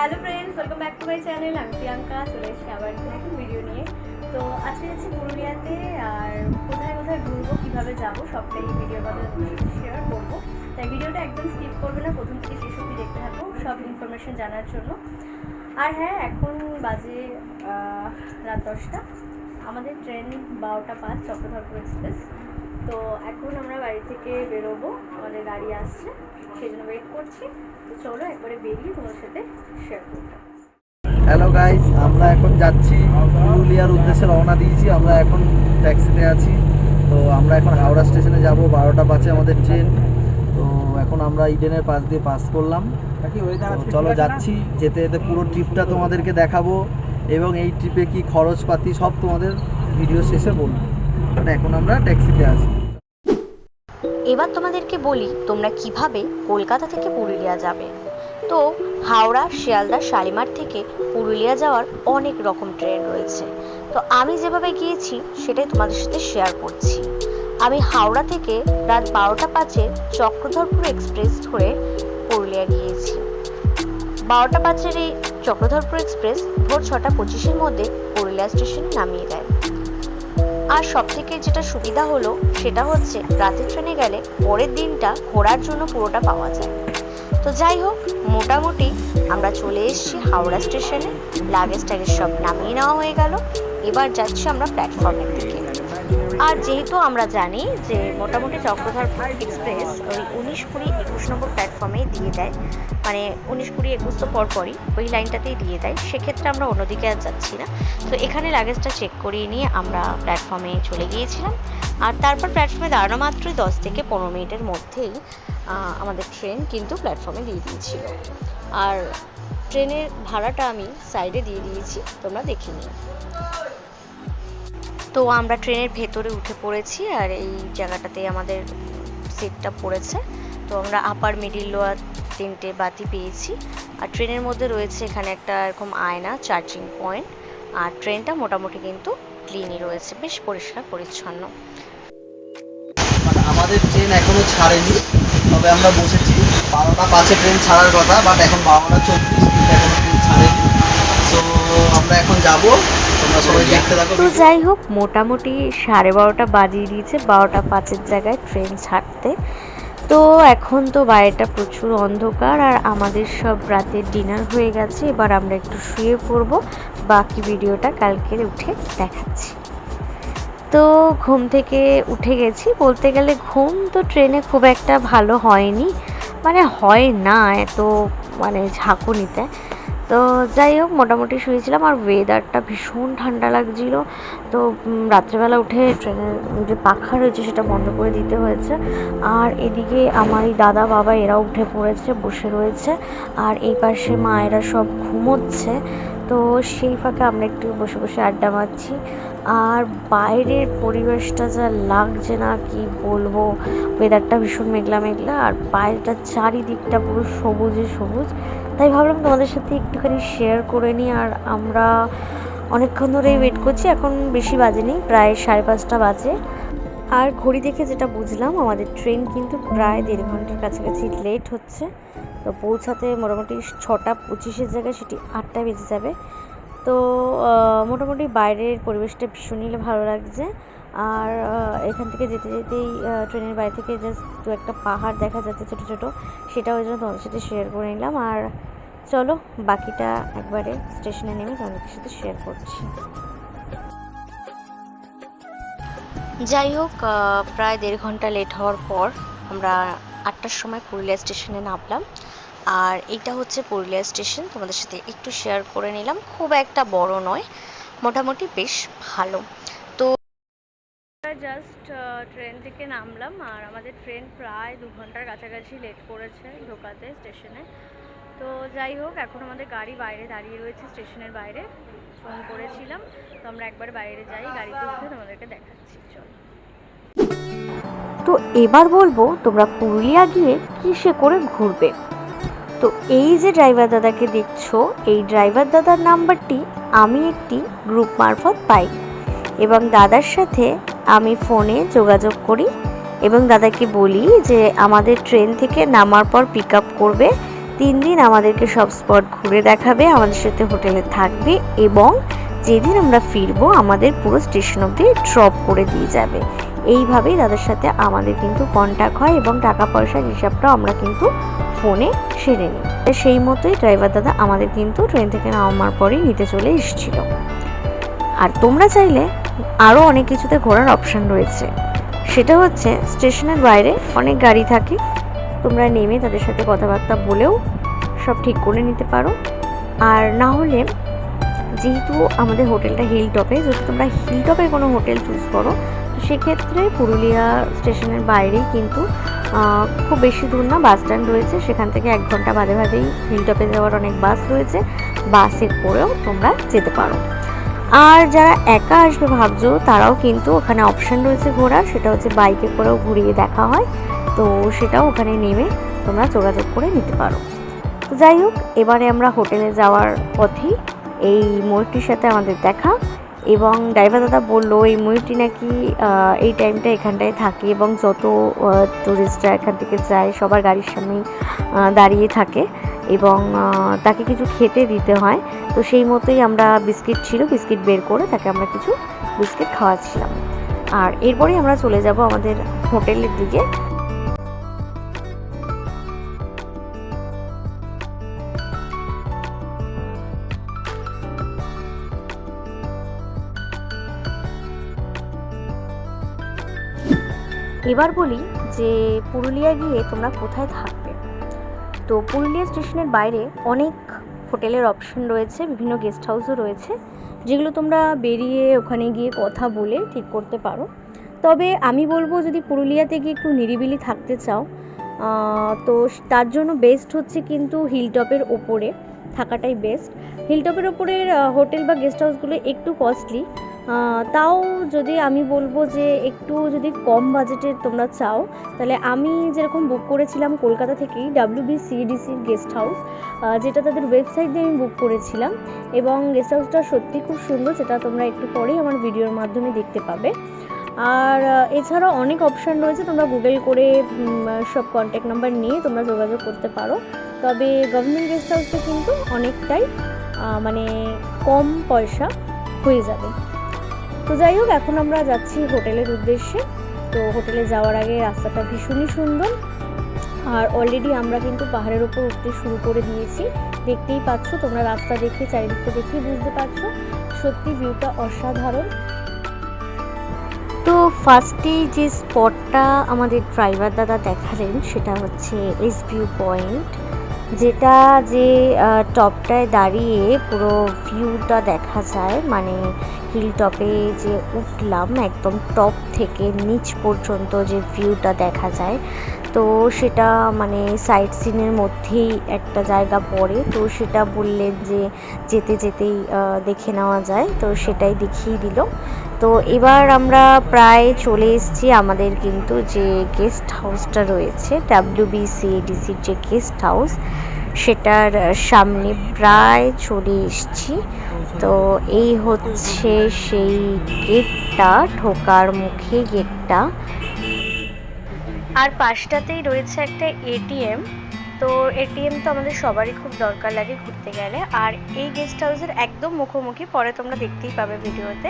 Hello friends, welcome back to my channel. আমি প্রিয়াঙ্কা, চলে এসেছি আবার নতুন ভিডিও নিয়ে। তো আজকে যাচ্ছি পুরুলিয়াতে, আর কোথায় কোথায় ঘুরবো, কীভাবে যাবো, সবটাই এই ভিডিওর মাধ্যমে শেয়ার করবো। তাই ভিডিওটা একদম স্কিপ করবে না, প্রথম থেকে শেষ অবধি দেখতে থাকবো সব ইনফরমেশন জানার জন্য। আর হ্যাঁ, এখন বাজে রাত 10টা। আমাদের ট্রেন 12:05 চক্রধরপুর এক্সপ্রেস। তো এখন আমরা বাড়ি থেকে বেরোবো, আমাদের গাড়ি আসছে, সেই জন্য ওয়েট করছি। তো চলো একবারে বেরিয়ে তোমার সাথে শেয়ার করবো। হ্যালো গাইস, আমরা এখন যাচ্ছি পুরুলিয়ার উদ্দেশ্যে, রওনা দিয়েছি। আমরা এখন ট্যাক্সিতে আছি। তো আমরা এখন হাওড়া স্টেশনে যাব, 12:05 আমাদের ট্রেন। তো এখন আমরা ইডেনের পাশ দিয়ে পাস করলাম। তো চলো যাচ্ছি, যেতে যেতে পুরো ট্রিপটা তোমাদেরকে দেখাবো এবং এই ট্রিপে কি খরচপাতি সব তোমাদের ভিডিও শেষে বলবো। মানে এখন আমরা ট্যাক্সিতে আছি। এবার তোমাদেরকে বলি তোমরা কিভাবে কলকাতা থেকে পুরুলিয়া যাবে। তো হাওড়া, শিয়ালদা, শালিমার থেকে পুরুলিয়া যাওয়ার অনেক রকম ট্রেন রয়েছে। তো আমি যেভাবে গিয়েছি সেটাই তোমাদের সাথে শেয়ার করছি। আমি হাওড়া থেকে রাত 12:05 চক্রধরপুর এক্সপ্রেস ধরে পুরুলিয়া গিয়েছি। 12:05 এই চক্রধরপুর এক্সপ্রেস ভোর 6:25 মধ্যে পুরুলিয়া স্টেশনে নামিয়ে দেয়। আর সব থেকে যেটা সুবিধা হলো সেটা হচ্ছে রাতের ট্রেনে গেলে পরের দিনটা ঘোরার জন্য পুরোটা পাওয়া যায়। তো যাই হোক, মোটামুটি আমরা চলে এসেছি হাওড়া স্টেশনে। লাগেজ টাগেজ সব নামিয়ে নেওয়া হয়ে গেল। এবার যাচ্ছি আমরা প্ল্যাটফর্মের দিকে। আর যেহেতু আমরা জানি যে মোটামুটি চক্রধরপুর এক্সপ্রেস ওই 19, 20, 21 নম্বর প্ল্যাটফর্মে দিয়ে দেয়, মানে 19, 20, 21 তো পরপরই ওই লাইনটাতেই দিয়ে দেয়। সেক্ষেত্রে আমরা অন্যদিকে আর যাচ্ছি না। তো এখানে লাগেজটা চেক করিয়ে নিয়ে আমরা প্ল্যাটফর্মে চলে গিয়েছিলাম। আর তারপর প্ল্যাটফর্মে দাঁড়ানো মাত্রই 10 থেকে 15 মিনিটের মধ্যেই আমাদের ট্রেন কিন্তু প্ল্যাটফর্মে দিয়ে দিয়েছিল। আর ট্রেনের ভাড়াটা আমি সাইডে দিয়ে দিয়েছি, তোমরা দেখে নিও। তো আমরা ট্রেনের ভেতরে উঠে পড়েছি, আর এই জায়গাটাতে আমাদের সিটটা পড়েছে। তো আমরা আপার, মিডিল, লোয়ার 3টে বাতি পেয়েছি। আর ট্রেনের মধ্যে রয়েছে এখানে একটা এরকম আয়না, চার্জিং পয়েন্ট। আর ট্রেনটা মোটামুটি কিন্তু ক্লিনই রয়েছে, বেশ পরিষ্কার পরিচ্ছন্ন। আমাদের ট্রেন এখনো ছাড়েনি, তবে আমরা বসেছি। 12:05 ট্রেন ছাড়ার কথা, বাট এখন 12:34, এখনো ট্রেন ছাড়েনি। তো আমরা এখন যাবো, তোমরা সবাই দেখতে থাকো। তো যাই হোক, মোটামুটি 12:30 বাজিয়ে দিয়েছে 12:05 জায়গায় ট্রেন ছাড়তে। তো এখন তো বাইরেটা প্রচুর অন্ধকার, আর আমাদের সব রাতের ডিনার হয়ে গেছে। এবার আমরা একটু শুয়ে পড়বো, বাকি ভিডিওটা কালকে উঠে দেখাচ্ছি। তো ঘুম থেকে উঠে গেছি, বলতে গেলে ঘুম তো ট্রেনে খুব একটা ভালো হয়নি, মানে হয় না এত, মানে ঝাঁকুনিতে। তো যাই হোক, মোটামুটি শুয়েছিলাম। আর ওয়েদারটা ভীষণ ঠান্ডা লাগছিল। তো রাত্রেবেলা উঠে ট্রেনের যে পাখা রয়েছে সেটা বন্ধ করে দিতে হয়েছে। আর এদিকে আমার এই দাদা, বাবা এরাও উঠে পড়েছে, বসে রয়েছে। আর এই পাশে মায়েরা সব ঘুমোচ্ছে। তো সেই ফাঁকে আমরা একটু বসে বসে আড্ডা মারছি। আর বাইরের পরিবেশটা যা লাগছে না কি বলবো, ওয়েদারটা ভীষণ মেঘলা মেঘলা, আর বাইরেটা চারিদিকটা পুরো সবুজে সবুজ। তাই ভাবলাম তোমাদের সাথে একটুখানি শেয়ার করে নিই। আর আমরা অনেকক্ষণ ধরেই ওয়েট করছি, এখন বেশি বাজেনি, প্রায় 5:30 বাজে। আর ঘড়ি দেখে যেটা বুঝলাম, আমাদের ট্রেন কিন্তু প্রায় 1.5 ঘন্টার কাছাকাছি লেট হচ্ছে। তো পৌঁছাতে মোটামুটি 6:25 জায়গায় সেটি 8টায় বেজে যাবে। তো মোটামুটি বাইরের পরিবেশটা ভীষণই ভালো লাগছে। আর এখান থেকে যেতে যেতেই ট্রেনের বাইরে থেকে জাস্ট 2-1টা পাহাড় দেখা যাচ্ছে ছোটো ছোটো, সেটা ওই জন্য তোমাদের সাথে শেয়ার করে নিলাম। আর চলো বাকিটা একবারে স্টেশনে নেমে তোমাদের সাথে শেয়ার করছি। যাই হোক, প্রায় 1.5 ঘন্টা লেট হওয়ার পর আমরা 8টার সময় পুরুলিয়া স্টেশনে নামলাম। আর এইটা হচ্ছে পুরুলিয়া স্টেশন, তোমাদের সাথে একটু শেয়ার করে নিলাম। খুব একটা বড় নয়, মোটামুটি বেশ ভালো। তো জাস্ট ট্রেন থেকে নামলাম, আর আমাদের ট্রেন প্রায় 2 ঘন্টার কাছাকাছি লেট করেছে ঢোকাতে স্টেশনে। তো যাই হোক, এখন আমাদের গাড়ি বাইরে দাঁড়িয়ে রয়েছে স্টেশনের বাইরে। ফোন করেছিলাম, তো আমরা একবার বাইরে যাই, গাড়িতে উঠে তোমাদেরকে দেখাচ্ছি। চলো। তো এবার বলবো তোমরা পুরুলিয়া গিয়ে কিসে করে ঘুরবে। তো এই যে ড্রাইভার দাদাকে দেখছো, এই ড্রাইভার দাদার নাম্বারটি আমি একটি গ্রুপ মারফত পাই, এবং দাদার সাথে আমি ফোনে যোগাযোগ করি এবং দাদাকে বলি যে আমাদের ট্রেন থেকে নামার পর পিক আপ করবে 3 দিন আমাদেরকে সব স্পট ঘুরে দেখাবে, আমাদের সাথে হোটেলে থাকবে এবং যেদিন আমরা ফিরবো আমাদের পুরো স্টেশন অবধি ড্রপ করে দিয়ে যাবে। এইভাবেই তাদের সাথে আমাদের কিন্তু কন্ট্যাক্ট হয় এবং টাকা পয়সার হিসাবটাও আমরা কিন্তু ফোনে সেরে নিই। সেই মতোই ড্রাইভার দাদা আমাদের কিন্তু ট্রেন থেকে নামার পরেই নিতে চলে এসেছিল। আর তোমরা চাইলে আরও অনেক কিছুতে ঘোরার অপশান রয়েছে, সেটা হচ্ছে স্টেশনের বাইরে অনেক গাড়ি থাকে, তোমরা নেমে তাদের সাথে কথাবার্তা বলেও সব ঠিক করে নিতে পারো। আর না হলে যেহেতু আমাদের হোটেলটা হিল টপে, যদি তোমরা হিল টপের কোনো হোটেল চুজ করো তো সেক্ষেত্রে পুরুলিয়া স্টেশনের বাইরেই কিন্তু খুব বেশি দূর না, বাস স্ট্যান্ড রয়েছে, সেখান থেকে 1 ঘন্টা বাদে বাদেই হিল টপে যাওয়ার অনেক বাস রয়েছে, বাসে করেও তোমরা যেতে পারো। আর যারা একা আসবে ভাবছো তারাও কিন্তু ওখানে অপশান রয়েছে ঘোরার, সেটা হচ্ছে বাইকে করেও ঘুরিয়ে দেখা হয়, তো সেটাও ওখানে নেমে তোমরা যোগাযোগ করে নিতে পারো। তো যাই হোক, এবারে আমরা হোটেলে যাওয়ার পথেই এই ময়ূরটির সাথে আমাদের দেখা, এবং ড্রাইভার দাদা বললো এই ময়ূরটি নাকি এই টাইমটা এখানটায় থাকে এবং যত টুরিস্টরা এখান থেকে যায় সবার গাড়ির সামনেই দাঁড়িয়ে থাকে এবং তাকে কিছু খেতে দিতে হয়। তো সেই মতোই আমরা বিস্কিট ছিল, বিস্কিট বের করে তাকে আমরা কিছু বিস্কিট খাওয়াচ্ছিলাম। আর এরপরেই আমরা চলে যাব আমাদের হোটেলের দিকে। এবার বলি যে পুরুলিয়া গিয়ে তোমরা কোথায় থাকবে। তো পুরুলিয়া স্টেশনের বাইরে অনেক হোটেলের অপশন রয়েছে, বিভিন্ন গেস্ট হাউসও রয়েছে, যেগুলো তোমরা বেরিয়ে ওখানে গিয়ে কথা বলে ঠিক করতে পারো। তবে আমি বলবো যদি পুরুলিয়াতে গিয়ে একটু নিরিবিলি থাকতে চাও তো তার জন্য বেস্ট হচ্ছে কিন্তু হিলটপের ওপরে থাকাটাই বেস্ট। হিলটপের ওপরের হোটেল বা গেস্ট হাউসগুলো একটু কস্টলি, তাও যদি আমি বলবো যে একটু যদি কম বাজেটের তোমরা চাও তাহলে আমি যেরকম বুক করেছিলাম কলকাতা থেকেই WBCDCর গেস্ট হাউস, যেটা তাদের ওয়েবসাইট দিয়ে আমি বুক করেছিলাম, এবং গেস্ট হাউসটা সত্যি খুব সুন্দর, সেটা তোমরা একটু পরেই আমার ভিডিওর মাধ্যমে দেখতে পাবে। আর এছাড়াও অনেক অপশান রয়েছে, তোমরা গুগল করে সব কন্ট্যাক্ট নাম্বার নিয়ে তোমরা যোগাযোগ করতে পারো। তবে গভর্নমেন্ট গেস্ট হাউসে কিন্তু অনেকটাই মানে কম পয়সা হয়ে যাবে। তো যাই হোক, এখন আমরা যাচ্ছি হোটেলের উদ্দেশ্যে। তো হোটেলে যাওয়ার আগে রাস্তাটা ভীষণই সুন্দর, আর অলরেডি আমরা কিন্তু পাহাড়ের ওপর উঠতে শুরু করে দিয়েছি, দেখতেই পাচ্ছ তোমরা, রাস্তা দেখে চারিদিকটা দেখেই বুঝতে পারছো সত্যি ভিউটা অসাধারণ। তো ফার্স্টেই যে স্পটটা আমাদের ড্রাইভার দাদা দেখালেন সেটা হচ্ছে এস ভিউ পয়েন্ট, যেটা যে টপটায় দাঁড়িয়ে পুরো ভিউটা দেখা যায়, মানে হিল টপে যে উঠলাম একদম টপ থেকে নিচ পর্যন্ত যে ভিউটা দেখা যায়, তো সেটা মানে সাইট সিনের মধ্যেই একটা জায়গা পড়ে, তো সেটা বললেন যে যেতে যেতেই দেখে নেওয়া যায়, তো সেটাই দেখিয়ে দিল। তো এবার আমরা প্রায় চলে এসেছি আমাদের কিন্তু যে গেস্ট হাউসটা রয়েছে WBCDCর যে গেস্ট হাউস সেটার সামনে প্রায় চলে এসেছি। তো এই হচ্ছে সেই গেটটা, ঢোকার মুখে গেটটা, আর পাশটাতেই রয়েছে একটা ATM। তো ATM তো আমাদের সবারই খুব দরকার লাগে ঘুরতে গেলে। আর এই গেস্ট হাউসের একদম মুখোমুখি, পরে তোমরা দেখতেই পাবে ভিডিওতে,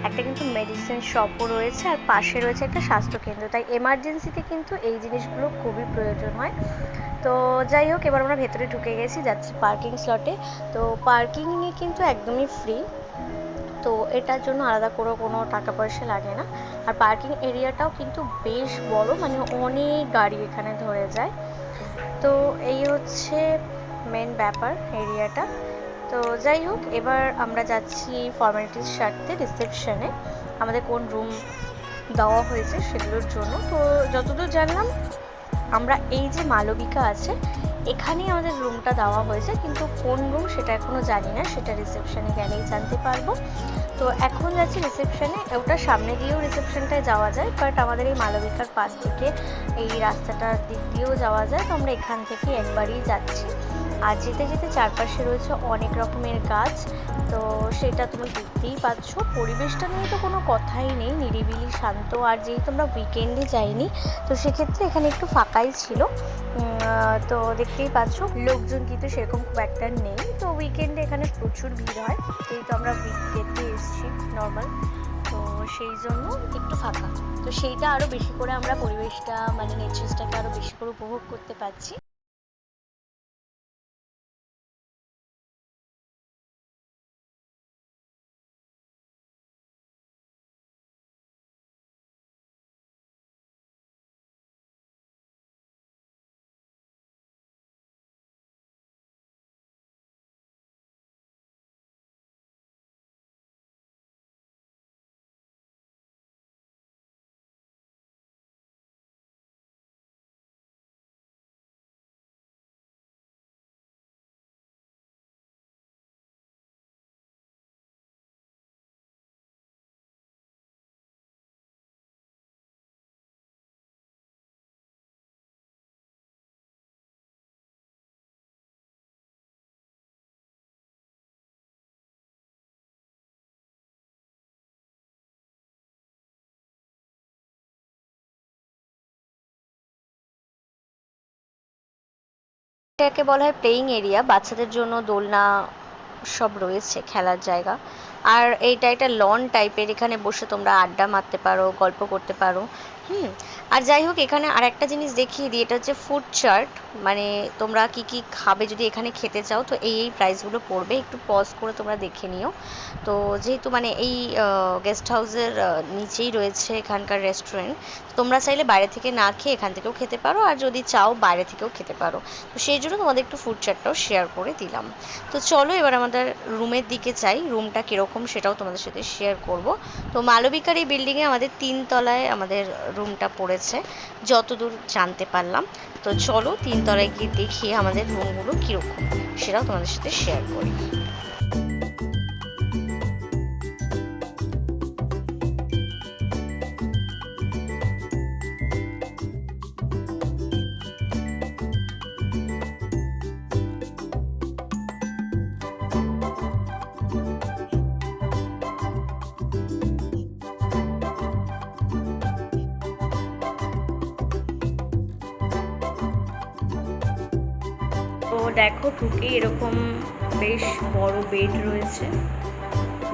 একটা কিন্তু মেডিসিন শপও রয়েছে আর পাশে রয়েছে একটা স্বাস্থ্যকেন্দ্র, তাই এমার্জেন্সিতে কিন্তু এই জিনিসগুলো খুবই প্রয়োজন হয়। তো যাই হোক, এবার আমরা ভেতরে ঢুকে গেছি, যাচ্ছি পার্কিং স্লটে। তো পার্কিংয়ে কিন্তু একদমই ফ্রি, তো এটার জন্য আলাদা করে কোনো টাকা পয়সা লাগে না। আর পার্কিং এরিয়াটাও কিন্তু বেশ বড়, মানে অনেক গাড়ি এখানে ধরে যায়। তো এই হচ্ছে মেন ব্যাপার এরিয়াটা। তো যাই হোক, এবার আমরা যাচ্ছি ফর্মালিটিস সারতে রিসেপশনে, আমাদের কোন রুম দেওয়া হয়েছে সেগুলোর জন্য। তো যতদূর জানলাম আমরা এই যে মালবিকা আছে এখানেই আমাদের রুমটা দেওয়া হয়েছে, কিন্তু কোন রুম সেটা এখনও জানি না, সেটা রিসেপশনে গেলেই জানতে পারবো। তো এখন যাচ্ছি রিসেপশনে, ওটার সামনে দিয়েও রিসেপশনটায় যাওয়া যায়, বাট আমাদের এই মালবিকার পাশ থেকে এই রাস্তাটার দিক দিয়েও যাওয়া যায়, তো আমরা এখান থেকে একবারই যাচ্ছি। আর যেতে যেতে চারপাশে রয়েছে অনেক রকমের গাছ, তো সেটা তুমি দেখতেই পাচ্ছ। পরিবেশটা নিয়ে তো কোনো কথাই নেই, নিরিবিলি শান্ত। আর যেহেতু আমরা উইকেন্ডে যাইনি, তো সেক্ষেত্রে এখানে একটু ফাঁকাই ছিল। তো দেখতেই পাচ্ছ লোকজন কিন্তু সেরকম খুব একটা নেই। তো উইকেন্ডে এখানে প্রচুর ভিড় হয়, যেহেতু আমরা উইকেন্ডে এসেছি নর্মাল, তো সেই জন্য একটু ফাঁকা। তো সেইটা আরও বেশি করে আমরা পরিবেশটা মানে নেচার্সটাকে আরও বেশি করে উপভোগ করতে পারছি। এটাকে বলা হয় প্লেয়িং এরিয়া, বাচ্চাদের জন্য দোলনা সব রয়েছে, খেলার জায়গা। আর এইটা একটা লন টাইপের, এখানে বসে তোমরা আড্ডা মারতে পারো, গল্প করতে পারো। আর যাই হোক, এখানে আর একটা জিনিস দেখিয়ে দিই, এটা হচ্ছে ফুড চার্ট। মানে তোমরা কি কি খাবে যদি এখানে খেতে চাও, তো এই প্রাইসগুলো পড়বে, একটু পজ করে তোমরা দেখে নিও। তো যেহেতু মানে এই গেস্ট হাউসের নিচেই রয়েছে এখানকার রেস্টুরেন্ট, তোমরা চাইলে বাইরে থেকে না খেয়ে এখান থেকেও খেতে পারো, আর যদি চাও বাইরে থেকেও খেতে পারো। তো সেই জন্য তোমাদের একটু ফুড চার্টটাও শেয়ার করে দিলাম। তো চলো এবার আমাদের রুমের দিকে যাই, রুমটা কীরকম সেটাও তোমাদের সাথে শেয়ার করব। তো মালবিকার এই বিল্ডিংয়ে আমাদের 3 তলায় আমাদের রুমটা পড়েছে, যতদূর জানতে পারলাম। তো চলো 3 তলায় গিয়ে দেখি আমাদের রুমগুলো কীরকম, সেটাও তোমাদের সাথে শেয়ার করি। তো দেখো, ঢুকে এরকম বেশ বড় বেড রয়েছে,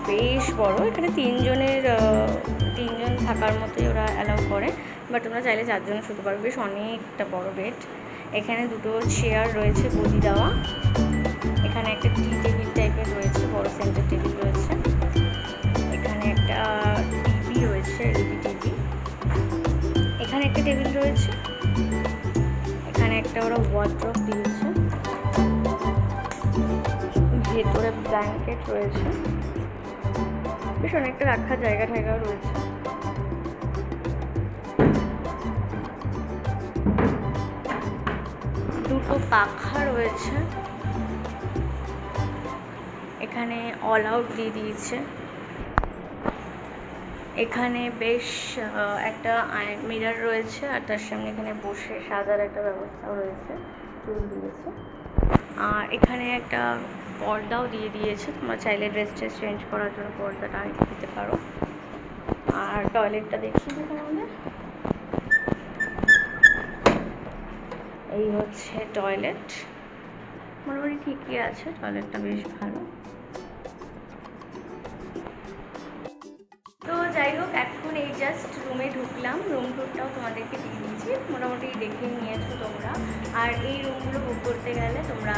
বেশ বড়। এখানে তিনজন থাকার মতোই ওরা অ্যালাউ করে, বাট তোমরা চাইলে 4 জন শুতে পারবে। বেশ অনেকটা বড় বেড। এখানে 2টো চেয়ার রয়েছে গদি দেওয়া। এখানে একটা টি টেবিল টাইপের রয়েছে, বড় সেন্টার টেবিল রয়েছে। এখানে একটা টিভি রয়েছে, এলইডি টিভি। এখানে একটা টেবিল রয়েছে। এখানে একটা ওরা ওয়ার্ড্রপ দিয়েছে। ভেতরে ব্ল্যাঙ্কেট রয়েছে, বেশ অনেকটা রাখার জায়গা রয়েছে। দুটো পাখা রয়েছে। এখানে অল আউট দিয়ে দিয়েছে। এখানে বেশ একটা মিরর রয়েছে, আর তার সামনে এখানে বসে সাজার একটা ব্যবস্থাও রয়েছে, টুল দিয়েছে। আর এখানে একটা পর্দাও দিয়ে দিয়েছে, তোমরা চাইলে ড্রেস চেঞ্জ করার জন্য পর্দাটা দিতে পারো। আর টয়লেটটা দেখিয়ে দিই তোমাদের। এই হচ্ছে টয়লেট, মোটামুটি ঠিকই আছে, টয়লেটটা বেশ ভালো। তো যাই হোক, এখন এই জাস্ট রুমে ঢুকলাম, রুম টুরটাও তোমাদেরকে দিয়ে দিয়েছি, মোটামুটি দেখে নিয়েছো তোমরা। আর এই রুমগুলো বুক করতে গেলে তোমরা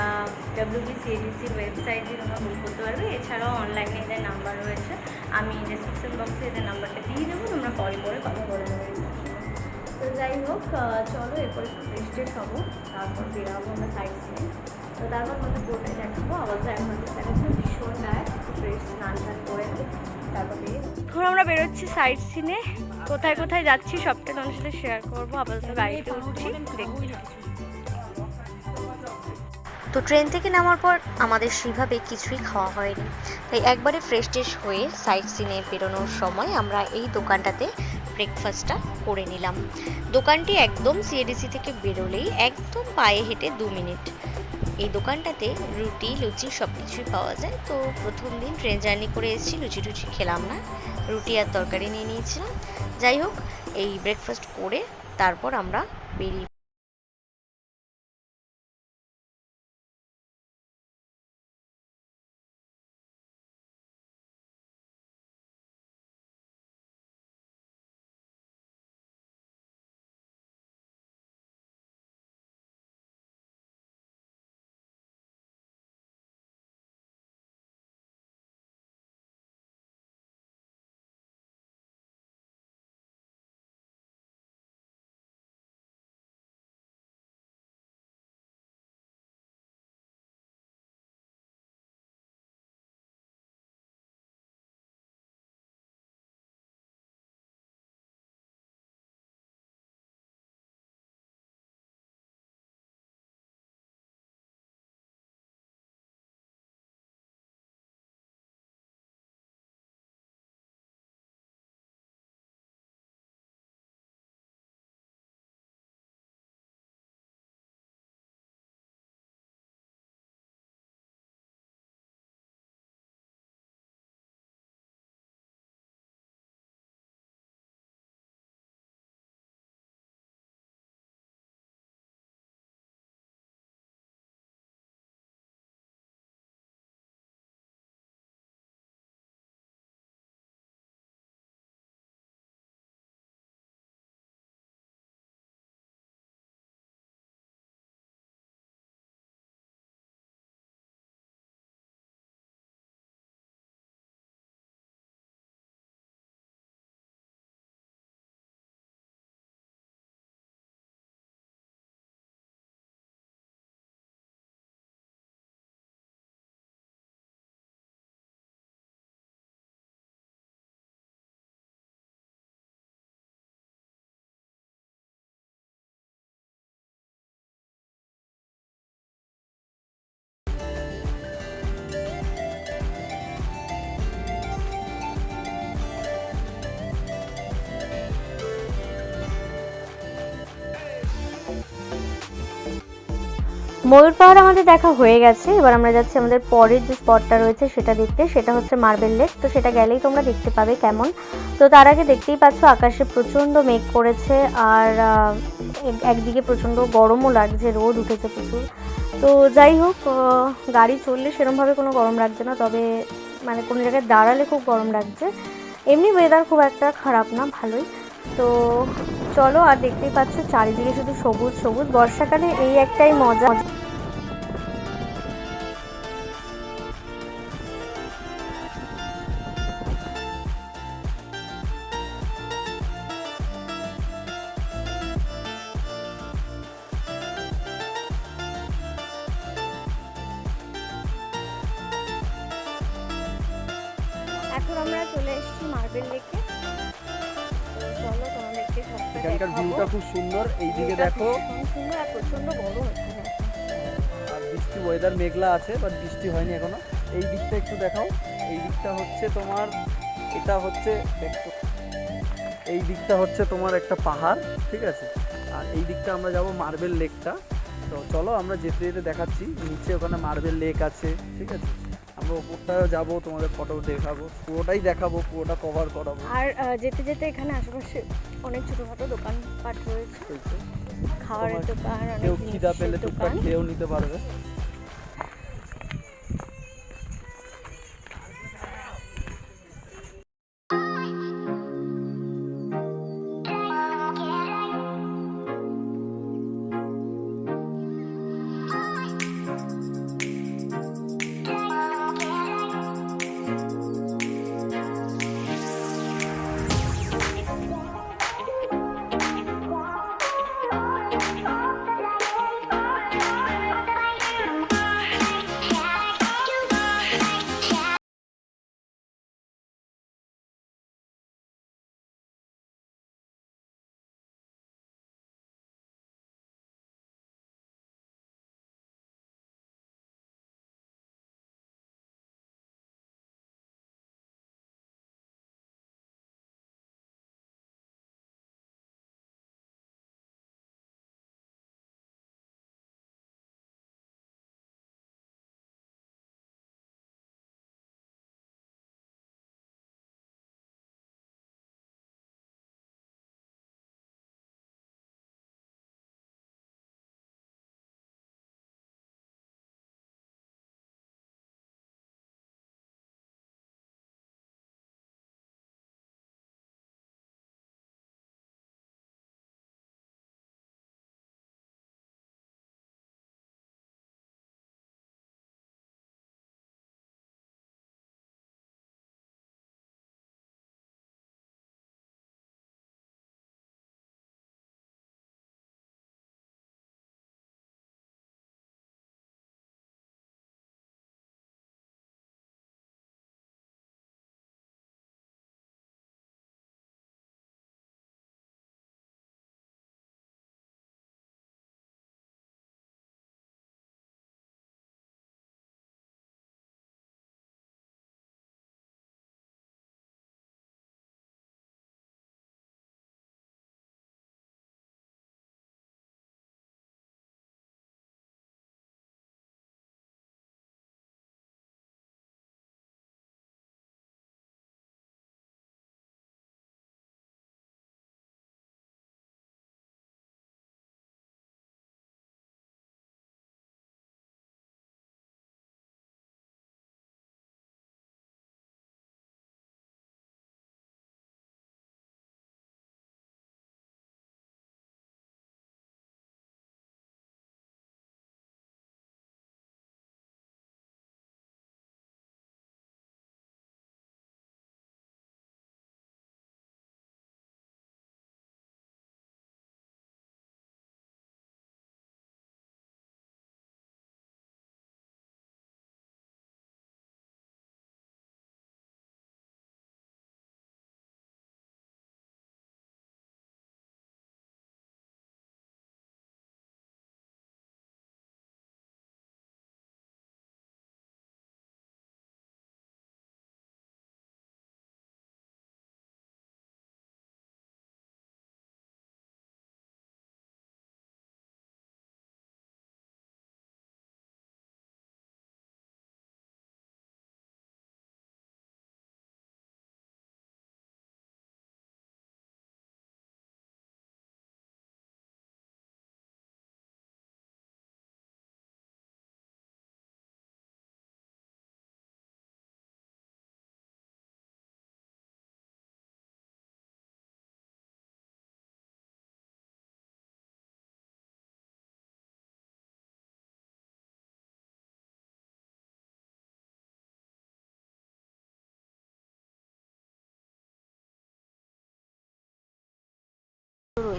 WBCADC ওয়েবসাইটে তোমরা বুক করতে পারবে। এছাড়াও অনলাইনে এদের নাম্বার রয়েছে, আমি ডেসক্রিপশন বক্সে এদের নাম্বারটা দিয়ে দেবো, তোমরা কল করে কথা বলে নেবে। তো যাই হোক, চলো এরপর একটু ফ্রেশ হবো, তারপর বেরাবো আমরা সাইড সিনে। তো তারপর আমাদের পুরোটাই দেখাবো। আবার তো এখন দেখাচ্ছি ভীষণ টায়ার্ড, ফ্রেশ স্নান করে তারপর এখন আমরা বেরোচ্ছি সাইড সিনে। কোথায় কোথায় যাচ্ছি সবটা তোমার সাথে শেয়ার করবো। আপাতত গাড়িতে উঠছি, দেখি। তো ট্রেন থেকে নামার পর আমাদের সেভাবে কিছুই খাওয়া হয়নি, তাই একবারে ফ্রেশ ট্রেশ হয়ে সাইড সিনে বেরোনোর সময় আমরা এই দোকানটাতে ব্রেকফাস্টটা করে নিলাম। দোকানটি একদম CADC থেকে বেরোলেই একদম পায়ে হেঁটে 2 মিনিট। এই দোকানটাতে রুটি লুচি সব কিছুই পাওয়া যায়। তো প্রথম দিন ট্রেন জার্নি করে এসেছি, লুচি টুচি খেলাম না, রুটি আর তরকারি নিয়ে নিয়েছিলাম। যাই হোক, এই ব্রেকফাস্ট করে তারপর আমরা বেরিয়ে ময়ূর পাহাড় আমাদের দেখা হয়ে গেছে। এবার আমরা যাচ্ছি আমাদের পরের যে স্পটটা রয়েছে সেটা দেখতে, সেটা হচ্ছে মার্বেল লেক। তো সেটা গেলেই তোমরা দেখতে পাবে কেমন। তো তার আগে দেখতেই পাচ্ছ আকাশে প্রচণ্ড মেঘ করেছে, আর একদিকে প্রচণ্ড গরমও লাগছে, রোদ উঠেছে প্রচুর। তো যাই হোক, গাড়ি চললে সেরকমভাবে কোনো গরম লাগছে না, তবে মানে কোনো জায়গায় দাঁড়ালে খুব গরম লাগছে। এমনি ওয়েদার খুব একটা খারাপ না, ভালোই। তো চলো, আর দেখতেই পাচ্ছ চারিদিকে শুধু সবুজ সবুজ। বর্ষাকালে এই একটাই মজা। এখন আমরা চলে এসেছি মার্বেল লেকে। চলো তোমাদেরকে সবটা এখানকার ভিউটা খুব সুন্দর। এইদিকে দেখো, সুন্দর আর প্রচন্ড বড় হচ্ছে। আর বৃষ্টি ওয়েদার মেঘলা আছে, বাট বৃষ্টি হয়নি এখনো। এই দিকটা একটু দেখাও। এই দিকটা হচ্ছে তোমার, এটা হচ্ছে দেখো, এই দিকটা হচ্ছে তোমার একটা পাহাড়, ঠিক আছে। আর এই দিকটা আমরা যাব মার্বেল লেকটা। তো চলো আমরা যেতে যেতে দেখাচ্ছি। নিচে ওখানে মার্বেল লেক আছে, ঠিক আছে। আমরা ওপরটাও যাবো, তোমাদের ফটো দেখাবো, পুরোটাই দেখাবো, পুরোটা কভার করাবো। আর যেতে যেতে এখানে আশেপাশে অনেক ছোটখাটো দোকানপাট রয়েছে, খাবারের দোকান, কেউ অনেক খিদা পেলে জিনিসের টুকটাক দোকান। খেয়েও নিতে পারবে।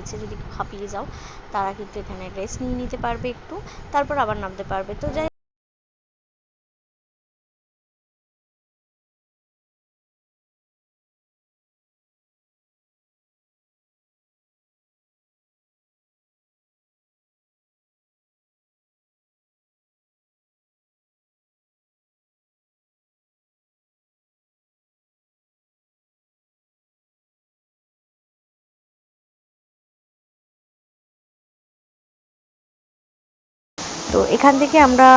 নিচে যদি হাঁপিয়ে যাও তারা কিন্তু এখানে রেস্ট নিয়ে নিতে পারবে একটু, তারপর আবার নামতে পারবে। তো যাই তো এখান থেকে আমরা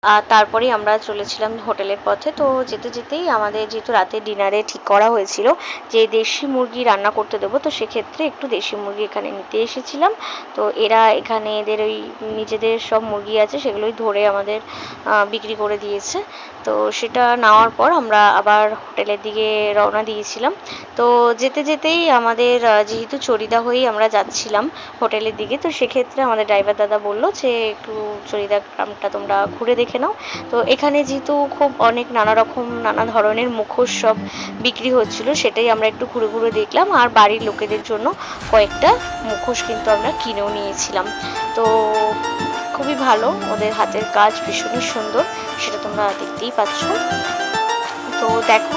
আর তারপরেই আমরা চলেছিলাম হোটেলের পথে। তো যেতে যেতেই আমাদের যেহেতু রাতে ডিনারে ঠিক করা হয়েছিল যে দেশি মুরগি রান্না করতে দেবো, তো সেক্ষেত্রে একটু দেশি মুরগি এখানে নিতে এসেছিলাম। তো এরা এখানে এদের ওই নিজেদের সব মুরগি আছে সেগুলোই ধরে আমাদের বিক্রি করে দিয়েছে। তো সেটা নেওয়ার পর আমরা আবার হোটেলের দিকে রওনা দিয়েছিলাম। তো যেতে যেতেই আমাদের যেহেতু চড়িদা হয়েই আমরা যাচ্ছিলাম হোটেলের দিকে, তো সেক্ষেত্রে আমাদের ড্রাইভার দাদা বললো যে একটু চড়িদা গ্রামটা তোমরা ঘুরে দেখে নাও। তো এখানে যেহেতু খুব অনেক নানা ধরনের মুখোশ সব বিক্রি হচ্ছিল, সেটাই আমরা একটু ঘুরে ঘুরে দেখলাম। আর বাড়ির লোকেদের জন্য কয়েকটা মুখোশ কিন্তু আমরা কিনেও নিয়েছিলাম। তো খুবই ভালো, ওদের হাতের কাজ ভীষণই সুন্দর, সেটা তোমরা দেখতেই পাচ্ছ। তো দেখো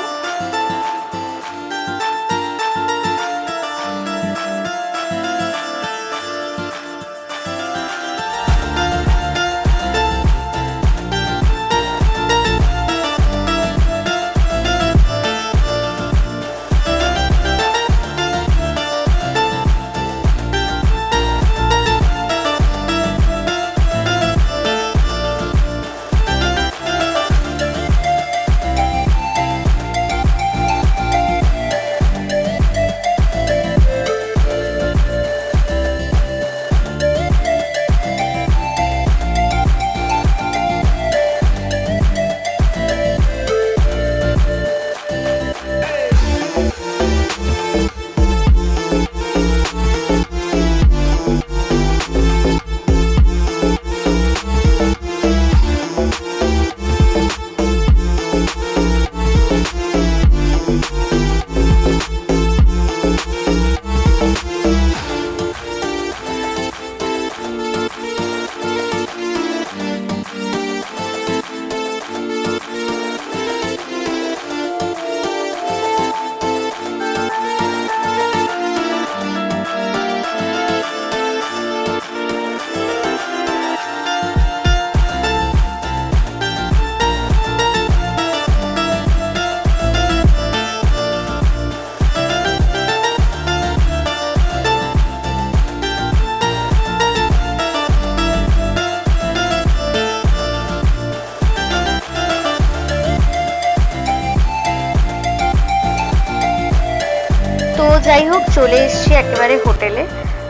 চলে এসেছি একেবারে হোটেলে।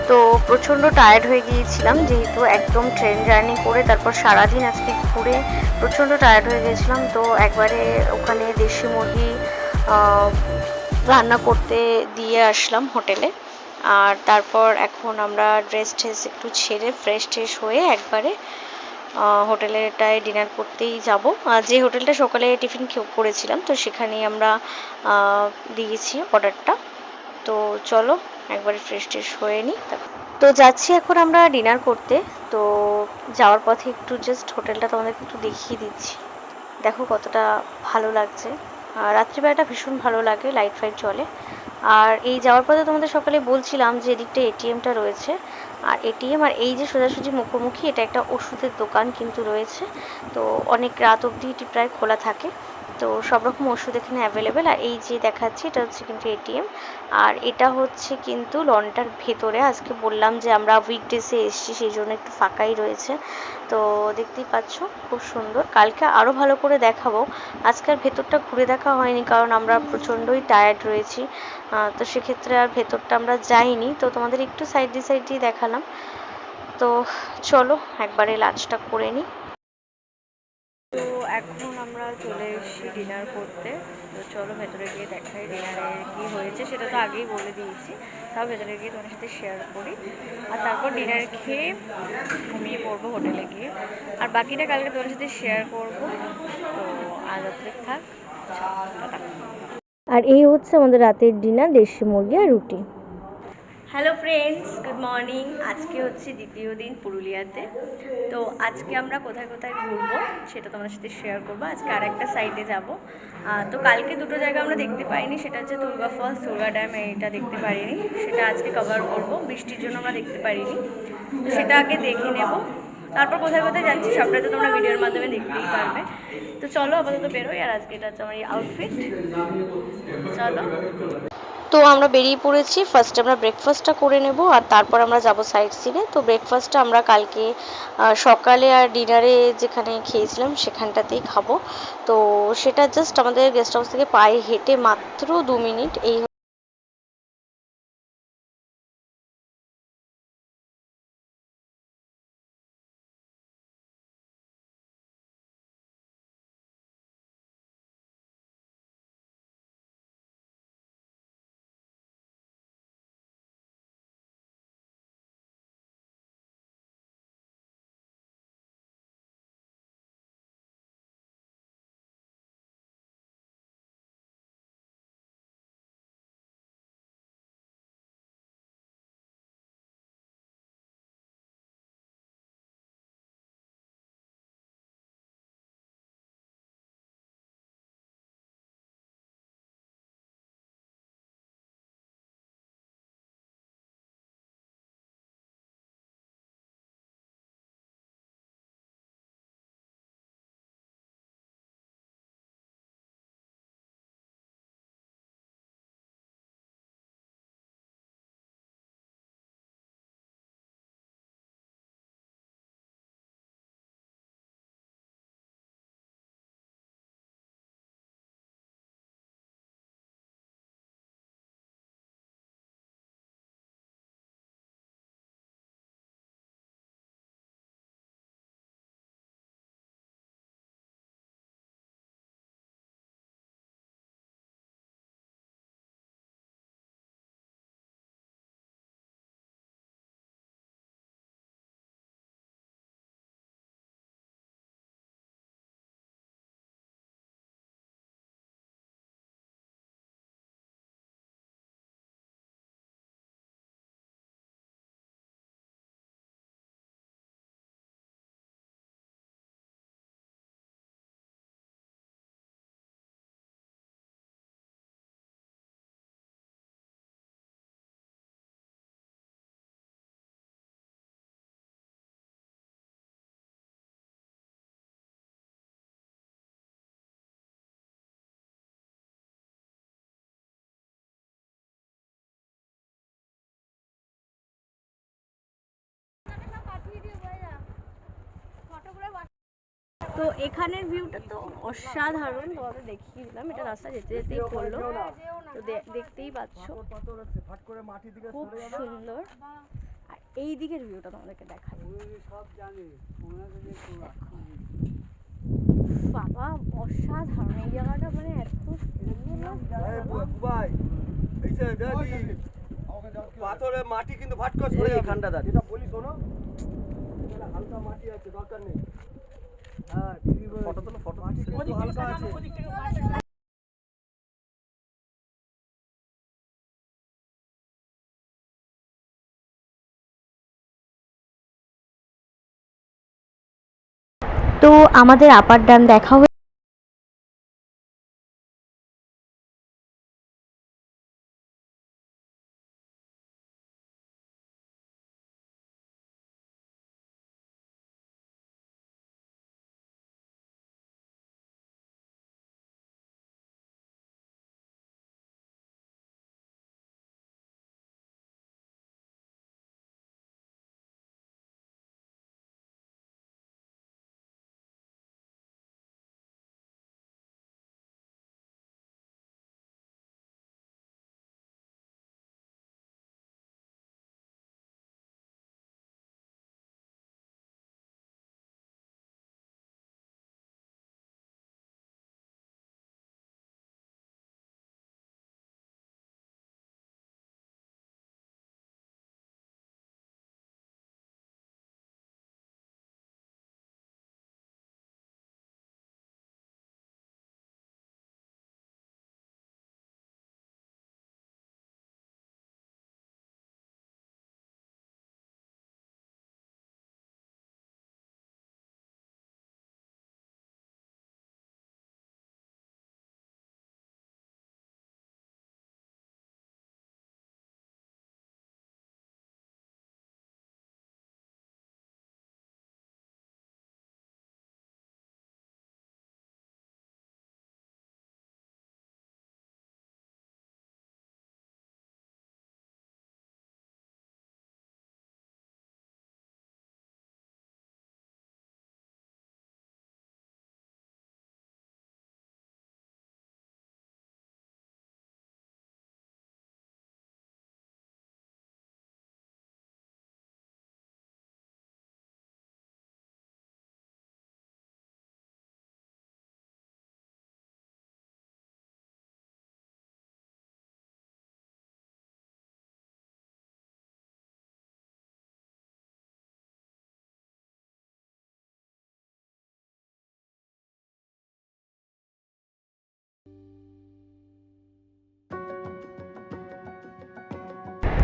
তো প্রচণ্ড টায়ার্ড হয়ে গিয়েছিলাম, যেহেতু একদম ট্রেন জার্নি করে তারপর সারাদিন আজকে ঘুরে প্রচণ্ড টায়ার্ড হয়ে গিয়েছিলাম। তো একবারে ওখানে দেশি মুরগি রান্না করতে দিয়ে আসলাম হোটেলে। আর তারপর এখন আমরা ড্রেস ট্রেস একটু ছেড়ে ফ্রেশ ট্রেশ হয়ে একবারে হোটেলেটায় ডিনার করতেই যাব। যে হোটেলটা সকালে টিফিন করেছিলাম, তো সেখানেই আমরা দিয়েছি অর্ডারটা। তো চলো একবারে ফ্রেশ ট্রেশ হয়ে নিই। তো যাচ্ছি এখন আমরা ডিনার করতে। তো যাওয়ার পথে একটু জাস্ট হোটেলটা তোমাদেরকে একটু দেখিয়ে দিচ্ছি, দেখো কতটা ভালো লাগছে। রাত্রিবেলাটা ভীষণ ভালো লাগে, লাইট ফাইট চলে। আর এই যাওয়ার পথে তোমাদের সকালে বলছিলাম যে এদিকটা এটিএমটা রয়েছে, আর এটিএম আর এই যে সোজাসুজি মুখোমুখি এটা একটা ওষুধের দোকান কিন্তু রয়েছে। তো অনেক রাত অবধি এটি প্রায় খোলা থাকে। তো সব রকম ওষুধ এখানে অ্যাভেলেবেল। আর এই যে দেখাচ্ছি এটা হচ্ছে কিন্তু এটিএম। আর এটা হচ্ছে কিন্তু লনটার ভেতরে। আজকে বললাম যে আমরা উইকডেসে এসেছি, সেই জন্য একটু ফাঁকাই রয়েছে। তো দেখতেই পাচ্ছ খুব সুন্দর। কালকে আরও ভালো করে দেখাবো। আজকের ভেতরটা ঘুরে দেখা হয়নি, কারণ আমরা প্রচণ্ডই টায়ার্ড রয়েছি। তো সেক্ষেত্রে আর ভেতরটা আমরা যাইনি। তো তোমাদের একটু সাইড দিয়ে দেখালাম। তো চলো একবারে লাঞ্চটা করে নিই। তো এখন আমরা চলে এসেছি ডিনার করতে। তো চলো ভেতরে গিয়ে দেখাই ডিনারে কি হয়েছে। সেটা তো আগেই বলে দিয়েছি, তাও ভেতরে গিয়ে তোমার সাথে শেয়ার করি। আর তারপর ডিনার খেয়ে ঘুমিয়ে পড়বো হোটেলে গিয়ে। আর বাকিটা কালকে তোমার সাথে শেয়ার করবো। তো আজ রাত্রে থাক, টাটা। আর এই হচ্ছে আমাদের রাতের ডিনার, দেশি মুরগি আর রুটি। Hello friends, good morning. আজকে হচ্ছে দ্বিতীয় দিন পুরুলিয়াতে। তো আজকে আমরা কোথায় কোথায় ঘুরবো সেটা তোমাদের সাথে শেয়ার করবো। আজকে আর একটা সাইডে যাব। তো কালকে দুটো জায়গা আমরা দেখতে পাইনি, সেটা হচ্ছে দুর্গা ফলস, দুর্গা ড্যাম, এইটা দেখতে পারিনি। সেটা আজকে কভার করবো, বৃষ্টির জন্য আমরা দেখতে পারিনি। তো সেটা আগে দেখে নেব, তারপর কোথায় কোথায় যাচ্ছি সবটা তো তোমরা ভিডিওর মাধ্যমে দেখতেই পারবে। তো চলো আপাতত বেরোই। আর আজকে এটা হচ্ছে আমার এই আউটফিট। চলো। তো আমরা বেরিয়ে পড়েছি। ফার্স্টে আমরা ব্রেকফাস্টটা করে নেব, আর তারপর আমরা যাব সাইট সিনে। তো ব্রেকফাস্টটা আমরা কালকে সকালে আর ডিনারে যেখানে খেয়েছিলাম সেখানটাতেই খাবো। তো সেটা জাস্ট আমাদের গেস্ট হাউস থেকে পায়ে হেঁটে মাত্র 2 মিনিট। এই তো এখানের ভিউটা তো অসাধারণ, তোমাদের দেখিয়ে দিলাম। এটা রাস্তা যেতে যেতেই পড়লো, তো দেখতেই পাচ্ছ খুব সুন্দর। আর এই দিকের ভিউটা তোমাদেরকে দেখাবো, বাবা অসাধারণ এই জায়গাটা, মানে এত পাথরের মাটি কিন্তু ভাট করে সরে যাবে এখানটা দাঁড়িয়ে, এটা বলি শোনো, এখানে হালকা মাটি আছে, দরকার নেই। হ্যাঁ ফটো তোলো, ফটো হালকা আছে। তো আমাদের আপার ড্যাম দেখা হয়ে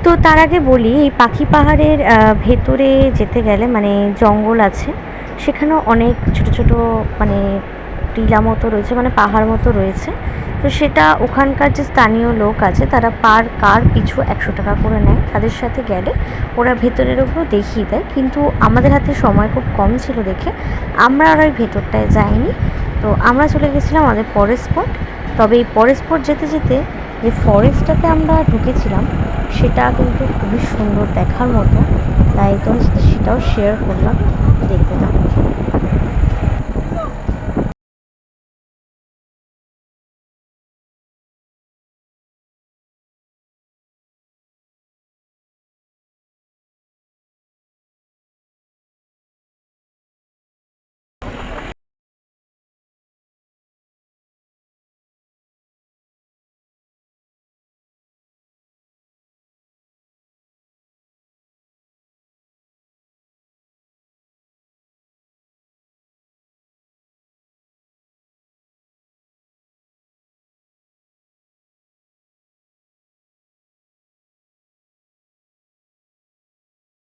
তো তার আগে বলি, এই পাখি পাহাড়ের ভেতরে যেতে গেলে মানে জঙ্গল আছে, সেখানেও অনেক ছোট ছোট মানে টিলা মতো রয়েছে, মানে পাহাড় মতো রয়েছে। তো সেটা ওখানকার যে স্থানীয় লোক আছে তারা পার কার পিছু 100 টাকা করে নেয়। তাদের সাথে গেলে ওরা ভেতরের ওগুলো দেখিয়ে দেয়, কিন্তু আমাদের হাতে সময় খুব কম ছিল দেখে আমরা আর ওই ভেতরটায় যাইনি। তো আমরা চলে গেছিলাম আমাদের পরের স্পট। তবে এই পরের স্পট যেতে যেতে যে ফরেস্টটাতে আমরা ঢুকেছিলাম সেটা কিন্তু খুবই সুন্দর দেখার মতো, তাই তোমার সাথে সেটাও শেয়ার করলাম, দেখতে দাও।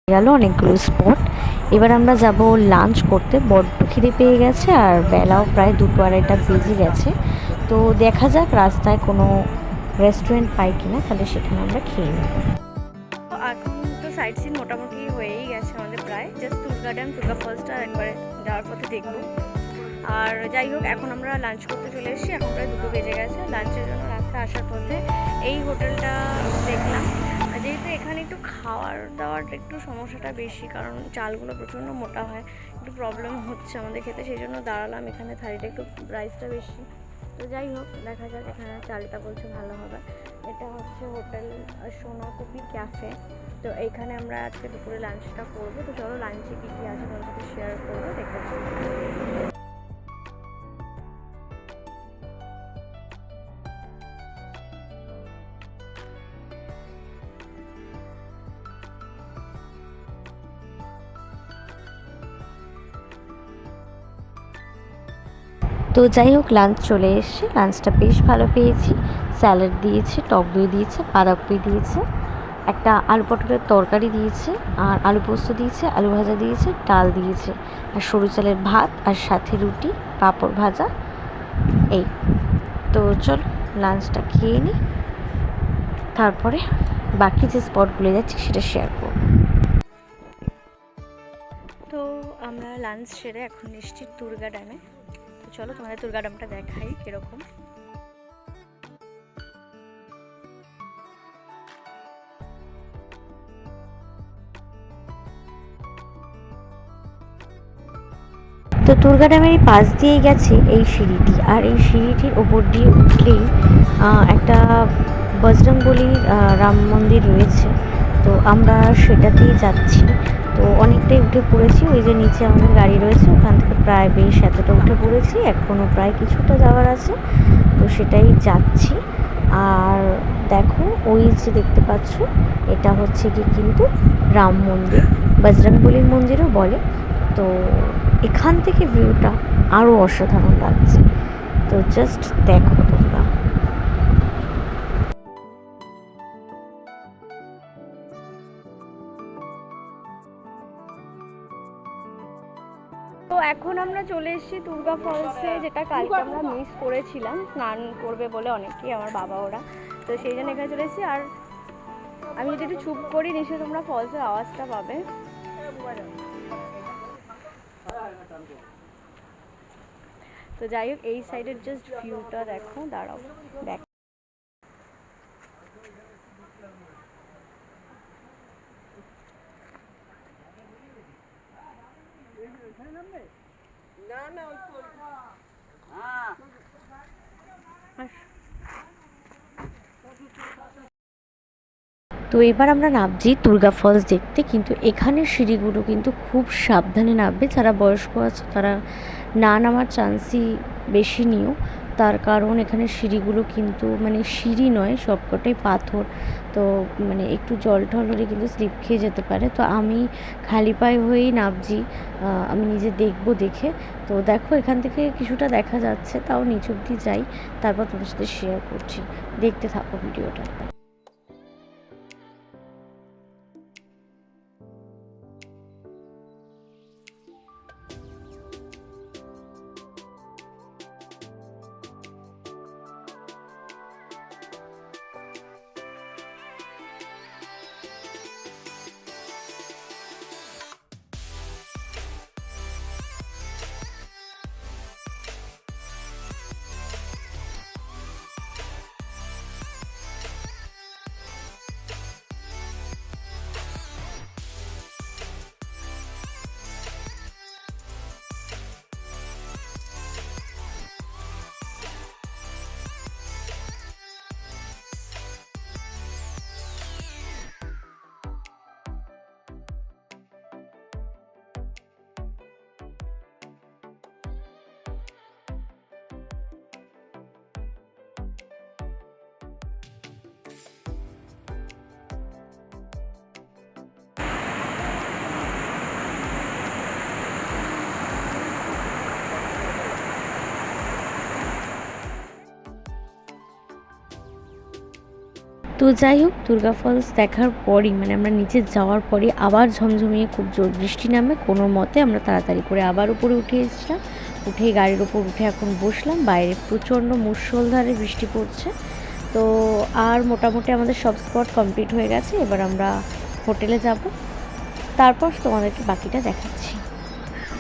গেল অনেকগুলো স্পট। এবার আমরা যাব লাঞ্চ করতে, বড্ড খিদে পেয়ে গেছে আর বেলাও প্রায় 2-2:30 বেজে গেছে। তো দেখা যাক রাস্তায় কোনো রেস্টুরেন্ট পাই কিনা, তাহলে সেখানে আমরা খেয়ে নেব। এখন তো সাইট সিন মোটামুটি হয়েই গেছে আমাদের প্রায়, জাস্ট টুর গার্ডেন টুরগা ফলসটা একবারে যাওয়ার পথে দেখবো। আর যাই হোক, এখন আমরা লাঞ্চ করতে চলে এসেছি, এখন প্রায় 2 বেজে গেছে। লাঞ্চের জন্য রাস্তা আসার পথে এই হোটেলটা দেখলাম, যেহেতু এখানে একটু খাওয়ার দাওয়ার একটু সমস্যাটা বেশি, কারণ চালগুলো প্রচণ্ড মোটা হয়, একটু প্রবলেম হচ্ছে আমাদের খেতে, সেই জন্য দাঁড়ালাম এখানে। থালিটা একটু প্রাইসটা বেশি, তো যাই হোক দেখা যাক। এখানে চালটা বলছে ভালো হবে। এটা হচ্ছে হোটেল সোনাকপি ক্যাফে। তো এইখানে আমরা আজকে দুপুরে লাঞ্চটা করবো। তো চলো লাঞ্চে কী কী আছে তোমার সাথে শেয়ার করবো, দেখতে পাচ্ছি। তো যাই হোক, লাঞ্চ চলে এসছে। লাঞ্চটা বেশ ভালো পেয়েছি। স্যালাড দিয়েছে, টক দই দিয়েছে, বাঁধাকপি দিয়েছে, একটা আলু পটলের তরকারি দিয়েছে, আর আলু পোস্ত দিয়েছে, আলু ভাজা দিয়েছে, ডাল দিয়েছে, আর সরু চালের ভাত, আর সাথে রুটি, পাঁপড় ভাজা। এই তো চল লাঞ্চটা খেয়ে নিই, তারপরে বাকি যে স্পটগুলো যাচ্ছি সেটা শেয়ার করব। তো আমরা লাঞ্চ সেরে এখন এসেছি দুর্গা ড্যামে। তো চলো তোমাদের দুর্গা ড্যামটা দেখাই কিরকম। তো দুর্গা ড্যামের পাশ দিয়েই গেছে এই সিঁড়িটি, আর এই সিঁড়িটির ওপর দিয়ে উঠলেই একটা বজরংবলীর রাম মন্দির রয়েছে। তো আমরা সেটাতেই যাচ্ছি। তো অনেকটাই উঠে পড়েছি, ওই যে নিচে আমাদের গাড়ি রয়েছে ওখান থেকে প্রায় বেশ এতটা উঠে পড়েছি, এখনও প্রায় কিছুটা যাওয়ার আছে, তো সেটাই যাচ্ছি। আর দেখো ওই যে দেখতে পাচ্ছ, এটা হচ্ছে কি কিন্তু রাম মন্দির, বজরংবলীর মন্দিরও বলে। তো এখান থেকে ভিউটা আরও অসাধারণ লাগছে, তো জাস্ট দেখো তোমরা। তো এখন আমরা চলে এসেছি দুর্গা ফলসে, যেটা কালকে আমরা মিস করেছিলাম। স্নান করবে বলে অনেকেই, আমার বাবা ওরা, তো সেই জন্য এখানে চলে এসেছি। আর আমি যদি একটু চুপ করি নিশ্চয়ই তোমরা ফলসের আওয়াজটা পাবে। তো যাই হোক, এই সাইডের জাস্ট ভিউটা দেখো, দাঁড়াও দেখ। তো এবার আমরা নামছি দুর্গা ফলস দেখতে, কিন্তু এখানের সিঁড়িগুলো কিন্তু খুব সাবধানে নামবে। যারা বয়স্ক আছে তারা না নামার চান্সই বেশি নিও, তার কারণ এখানে সিঁড়িগুলো কিন্তু মানে সিঁড়ি নয়, সবকটাই পাথর। তো মানে একটু জল টল হলে কিন্তু স্লিপ খেয়ে যেতে পারে। তো আমি খালি পায়ে হয়েই নামছি, আমি নিজে দেখবো দেখে। তো দেখো এখান থেকে কিছুটা দেখা যাচ্ছে, তাও নিচ অব্দি যাই, তারপর তোমার সাথে শেয়ার করছি, দেখতে থাকো ভিডিওটা। তো যাই হোক, দুর্গা ফলস দেখার পরই মানে আমরা নিচে যাওয়ার পরই আবার ঝমঝমিয়ে খুব জোর বৃষ্টি নামে। কোনো মতে আমরা তাড়াতাড়ি করে আবার উপরে উঠে এসেছিলাম, উঠে গাড়ির ওপর উঠে এখন বসলাম। বাইরে প্রচণ্ড মুষলধারে বৃষ্টি পড়ছে। তো আর মোটামুটি আমাদের সব স্পট কমপ্লিট হয়ে গেছে, এবার আমরা হোটেলে যাব, তারপর তোমাদেরকে বাকিটা দেখাচ্ছি।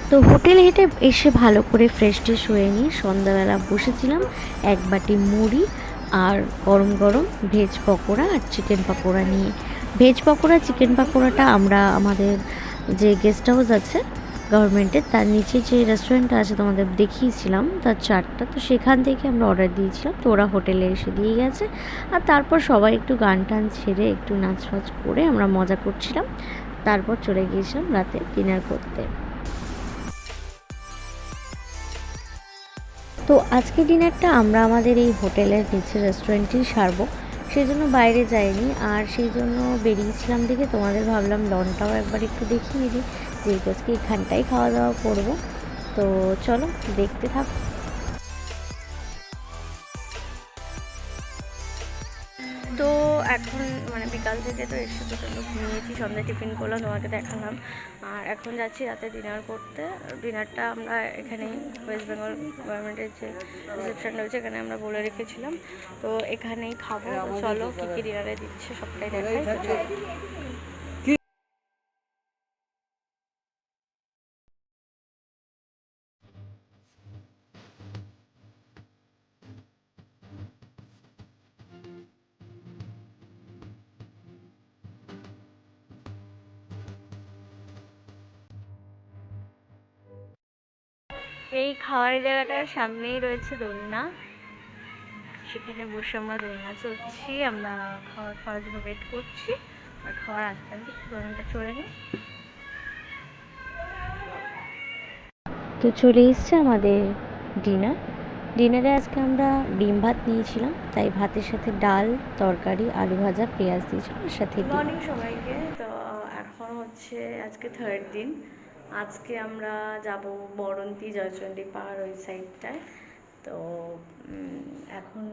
তো হোটেলে হেঁটে এসে ভালো করে ফ্রেশ ট্রেশ হয়ে নিয়ে সন্ধ্যাবেলা বসেছিলাম এক বাটি মুড়ি আর গরম গরম ভেজ পকোড়া আর চিকেন পকোড়া নিয়ে। ভেজ পকোড়া চিকেন পকোড়াটা আমরা আমাদের যে গেস্ট হাউস আছে গভর্নমেন্টের, তার নিচে যে রেস্টুরেন্টটা আছে তোমাদের দেখিয়েছিলাম তার চারটা, তো সেখান থেকে আমরা অর্ডার দিয়েছিলাম। তো ওরা হোটেলে এসে দিয়ে গেছে। আর তারপর সবাই একটু গান টান ছেড়ে একটু নাচ ফাচ করে আমরা মজা করছিলাম। তারপর চলে গিয়েছিলাম রাতে ডিনার করতে। তো আজকে ডিনারটা আমরা আমাদের এই হোটেলের নিচের রেস্টুরেন্টেই সারবো, সেই জন্য বাইরে যাইনি। আর সেই জন্য বেরিয়েছিলাম দেখে তোমাদের ভাবলাম লনটাও একবার একটু দেখিয়ে দিই, যেহেতু আজকে এখানটাই খাওয়া দাওয়া করবো। তো চলো দেখতে থাকো। তো এখন মানে বিকাল থেকে তো এসে প্রচণ্ড ঘুমিয়েছি, সন্ধ্যায় টিফিন করলাম, তোমাকে দেখালাম। আর এখন যাচ্ছি রাতে ডিনার করতে। ডিনারটা আমরা এখানেই ওয়েস্ট বেঙ্গল গভর্নমেন্টের যে রিসেপশন রয়েছে এখানে আমরা বলে রেখেছিলাম, তো এখানেই খাবো। তো চলো কী কী ডিনারে দিচ্ছে সবটাই দেখাই। তো চলো। এই খাওয়ার জায়গাটার সামনেই রয়েছে দোলনা, সেখানে বসে আমরা দোলনা চড়ছি। আমরা খাওয়ার জন্য ওয়েট করছি, আর খাওয়ার আস্তে আস্তে দোলনাটা চড়ে নিই। তো চলে এসছে আমাদের ডিনারে আজকে আমরা ডিম ভাত নিয়েছিলাম, তাই ভাতের সাথে ডাল, তরকারি, আলু ভাজা, পেঁয়াজ দিয়েছিলাম, আর সাথে মর্নিং সবাইকে। তো এখন হচ্ছে আজকে থার্ড দিন। আজকে আমরা যাব বরন্তী জয়চণ্ডী পাহাড় ওই সাইডটায়। তো এখন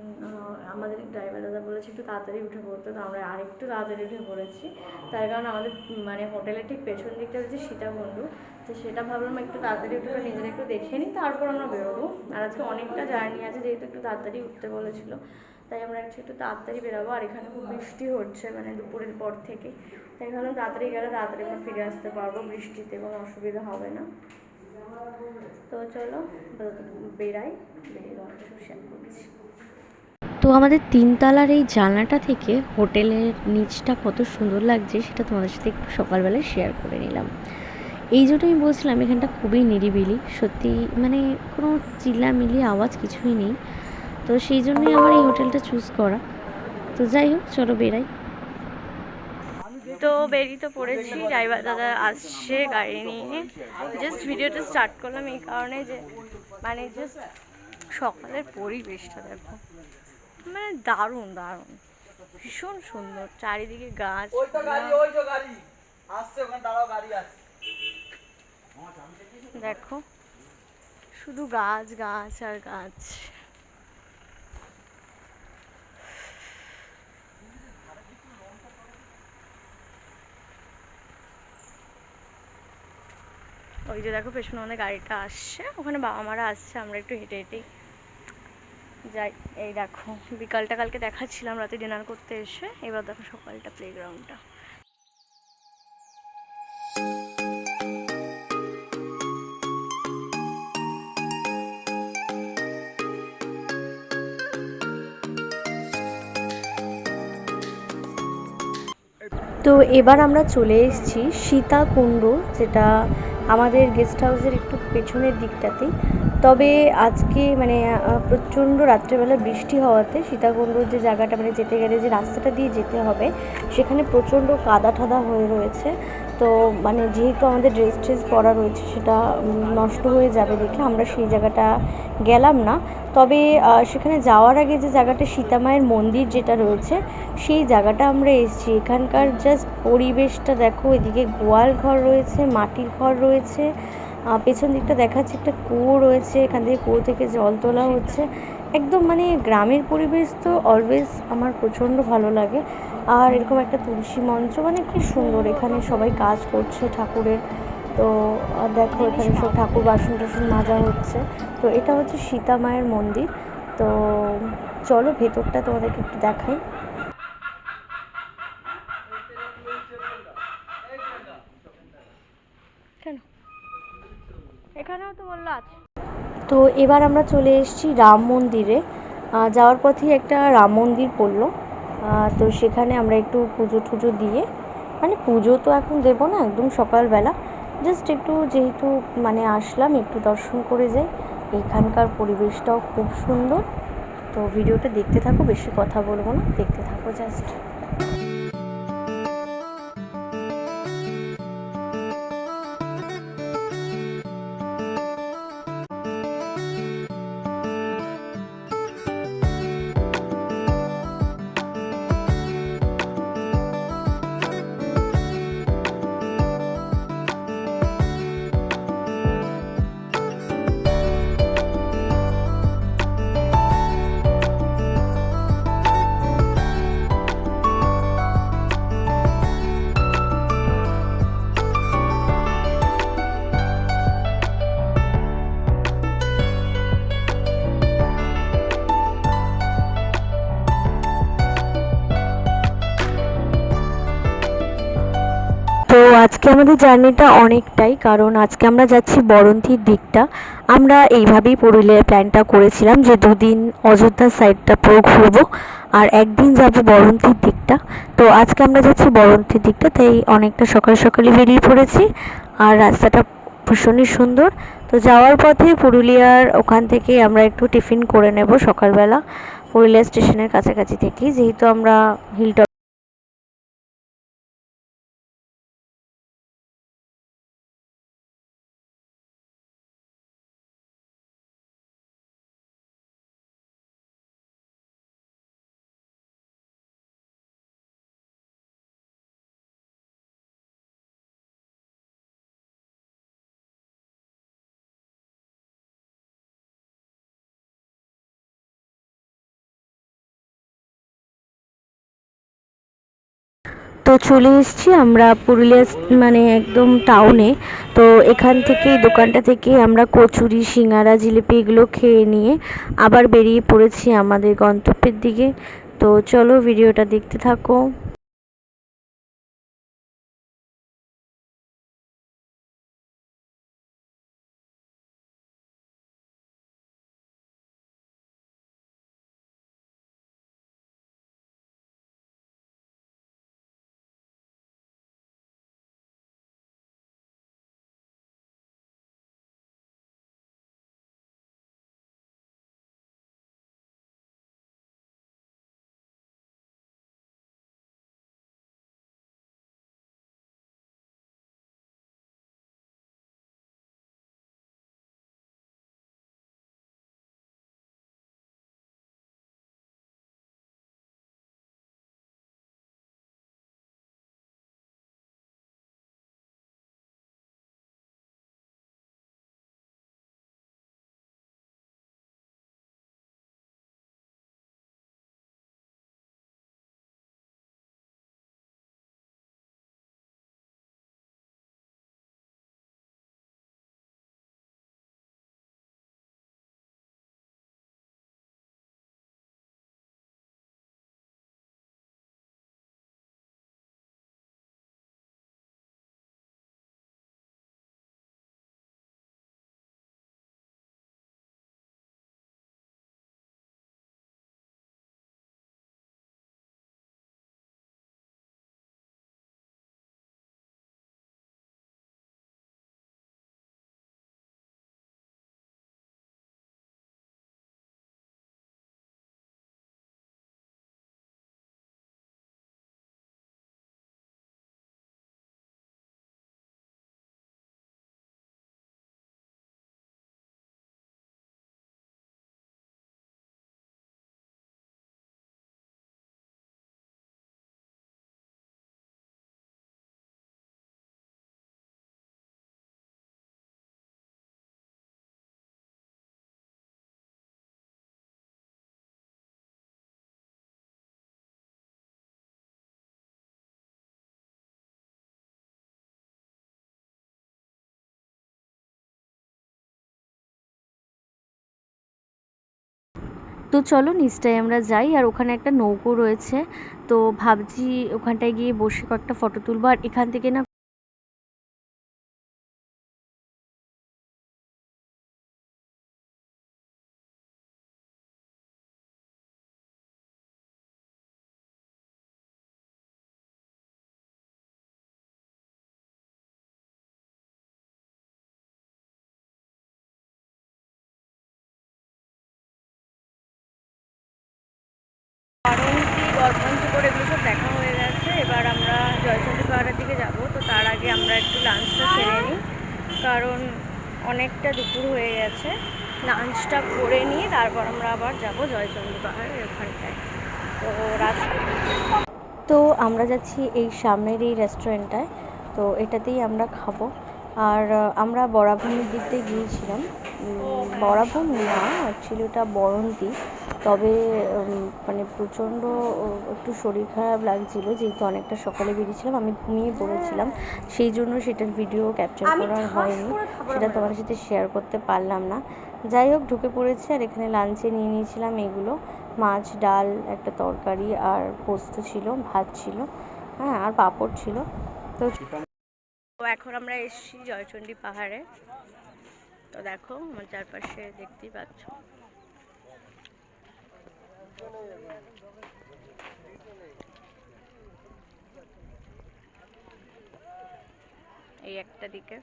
আমাদের ড্রাইভার দাদা বলেছে একটু তাড়াতাড়ি উঠে পড়তে, তো আমরা আরেকটু তাড়াতাড়ি উঠে পড়েছি। তার কারণ আমাদের মানে হোটেলের ঠিক পেছন দিকটা হচ্ছে সীতাকুণ্ড, তো সেটা ভাবলাম একটু তাড়াতাড়ি উঠে নিজেরা একটু দেখে নিই, তারপর আমরা বেরোবো। আর আজকে অনেকটা জার্নি আছে, যেহেতু একটু তাড়াতাড়ি উঠতে বলেছিল, তাই আমরা একটু তাড়াতাড়ি বেরোবো। আর এখানে খুব বৃষ্টি হচ্ছে মানে দুপুরের পর থেকে, তাই ভাবলাম তাড়াতাড়ি গেলে তাড়াতাড়ি আমরা ফিরে আসতে পারবো, বৃষ্টিতে কোনো অসুবিধা হবে না। তো চলো বেরাই, বেরিয়ে শেয়ার করছি। তো আমাদের তিনতলার এই জানলাটা থেকে হোটেলের নিচটা কত সুন্দর লাগছে সেটা তোমাদের সাথে একটু সকালবেলায় শেয়ার করে নিলাম। এই জন্য আমি বলছিলাম এখানটা খুবই নিরিবিলি, সত্যি মানে কোনো চিল্লামিলি আওয়াজ কিছুই নেই, তো সেই জন্যই আমার এই হোটেলটা চুজ করা। তো যাই হোক চলো বেরাই। তো বেরিয়ে তো পড়েছি, ড্রাইভার দাদা আসছে গাড়ি নিয়ে। জাস্ট ভিডিওটা স্টার্ট করলাম এই কারণে যে মানে জাস্ট সকালের পরিবেশটা দেখো, মানে দারুণ দারুণ, ভীষণ সুন্দর, চারিদিকে গাছ। দেখো শুধু গাছ গাছ আর গাছ। ওই যে দেখো পেছনে আমাদের গাড়িটা আসছে, ওখানে বাবা মারা আসছে, আমরা একটু হেঁটে হেঁটেই যাই। এই দেখো বিকালটা কালকে দেখাচ্ছিলাম রাতে ডিনার করতে এসে, এবার দেখো সকালটা প্লেগ্রাউন্ডটা। তো এবার আমরা চলে এসেছি সীতাকুণ্ড, যেটা আমাদের গেস্ট হাউসের একটু পেছনের দিকটাতেই। তবে আজকে মানে প্রচণ্ড রাত্রেবেলা বৃষ্টি হওয়াতে সীতাকুণ্ডর যে জায়গাটা মানে যেতে গেলে যে রাস্তাটা দিয়ে যেতে হবে সেখানে প্রচণ্ড কাদা ঠাদা হয়ে রয়েছে। তো মানে যেহেতু আমাদের ড্রেস ট্রেস পরা রয়েছে সেটা নষ্ট হয়ে যাবে দেখে আমরা সেই জায়গাটা গেলাম না। তবে সেখানে যাওয়ার আগে যে জায়গাটা সীতামায়ের মন্দির যেটা রয়েছে সেই জায়গাটা আমরা এসেছি। এখানকার জাস্ট পরিবেশটা দেখো, এদিকে গোয়াল ঘর রয়েছে, মাটির ঘর রয়েছে, পেছন দিকটা দেখাচ্ছে একটা কুয়ো রয়েছে, এখান থেকে কুয়ো থেকে জল তোলা হচ্ছে। একদম মানে গ্রামের পরিবেশ তো অলওয়েজ আমার প্রচণ্ড ভালো লাগে। আর এরকম একটা তুলসী মঞ্চ, মানে কি সুন্দর, এখানে সবাই কাজ করছে ঠাকুরের। তো দেখো এখানে সব ঠাকুর বাসন টাসন মাজা হচ্ছে। তো এটা হচ্ছে সীতা মায়ের মন্দির। তো চলো ভেতরটা তোমাদেরকে একটু দেখাই। কেন এখানেও তো বললো আছে। তো এবার আমরা চলে এসেছি রাম মন্দিরে। যাওয়ার পথে একটা রাম মন্দির পড়লো, তো সেখানে আমরা একটু পুজো টুজো দিয়ে, মানে পুজো তো এখন দেবো না, একদম সকালবেলা জাস্ট একটু যেহেতু মানে আসলাম একটু দর্শন করে যাই। এখানকার পরিবেশটাও খুব সুন্দর। তো ভিডিওটা দেখতে থাকো, বেশি কথা বলবো না, দেখতে থাকো জাস্ট। তো আজকে আমাদের জার্নিটা অনেকটাই, কারণ আজকে আমরা যাচ্ছি বরন্তির দিকটা। আমরা এইভাবেই পুরুলিয়ার প্ল্যানটা করেছিলাম যে দুদিন অযোধ্যা সাইডটা পুরো ঘুরবো আর একদিন যাব বরন্তির দিকটা। তো আজকে আমরা যাচ্ছি বরন্তির দিকটা, তাই অনেকটা সকাল সকালই বেরিয়ে পড়েছি। আর রাস্তাটা ভীষণই সুন্দর। তো যাওয়ার পথে পুরুলিয়ার ওখান থেকে আমরা একটু টিফিন করে নেব সকালবেলা, পুরুলিয়া স্টেশনের কাছাকাছি থেকেই, যেহেতু আমরা হিলটপ। তো চলে এসেছি আমরা পুরুলিয়া মানে একদম টাউনে। তো এখান থেকে দোকানটা থেকে আমরা কচুরি, সিঙ্গারা, জিলিপি এগুলো খেয়ে নিয়ে আবার বেরিয়ে পড়েছি আমাদের গন্তব্যের দিকে। তো চলো ভিডিওটা দেখতে থাকো। তো চলো নিচটায় আমরা যাই, আর ওখানে একটা নৌকো রয়েছে। তো ভাবছি ওখানটায় গিয়ে বসে কয়েকটা ফটো তুলবো। আর এখান থেকে না অনেকটা দুপুর হয়ে গেছে, লাঞ্চটা করে নিয়ে তারপর আমরা আবার যাব জয়চন্ডী পাহাড়ের ওখানটায়। তো রাত তো আমরা যাচ্ছি এই সামনের এই রেস্টুরেন্টটায়, তো এটাতেই আমরা খাবো। আর আমরা বরাভূমির দিক দিয়ে গিয়েছিলাম, বরাভূম না অ্যাকচুয়ালি ওটা বরন্তি। তবে মানে প্রচণ্ড একটু শরীর খারাপ লাগছিল, যেহেতু অনেকটা সকালে বেরিয়েছিলাম, আমি ঘুমিয়ে পড়েছিলাম, সেই জন্য সেটার ভিডিও ক্যাপচার করা হয়নি, সেটা তোমাদের সাথে শেয়ার করতে পারলাম না। যাই হোক, ঢুকে পড়েছে। আর এখানে লাঞ্চে নিয়ে নিয়েছিলাম এগুলো, মাছ, ডাল, একটা তরকারি আর পোস্ত ছিল, ভাত ছিল, হ্যাঁ, আর পাঁপড় ছিল। তো এখন আমরা এসেছি জয়চন্ডী পাহাড়ে। তো দেখো আমার চারপাশে দেখতেই পাচ্ছ। এই একটা দিকে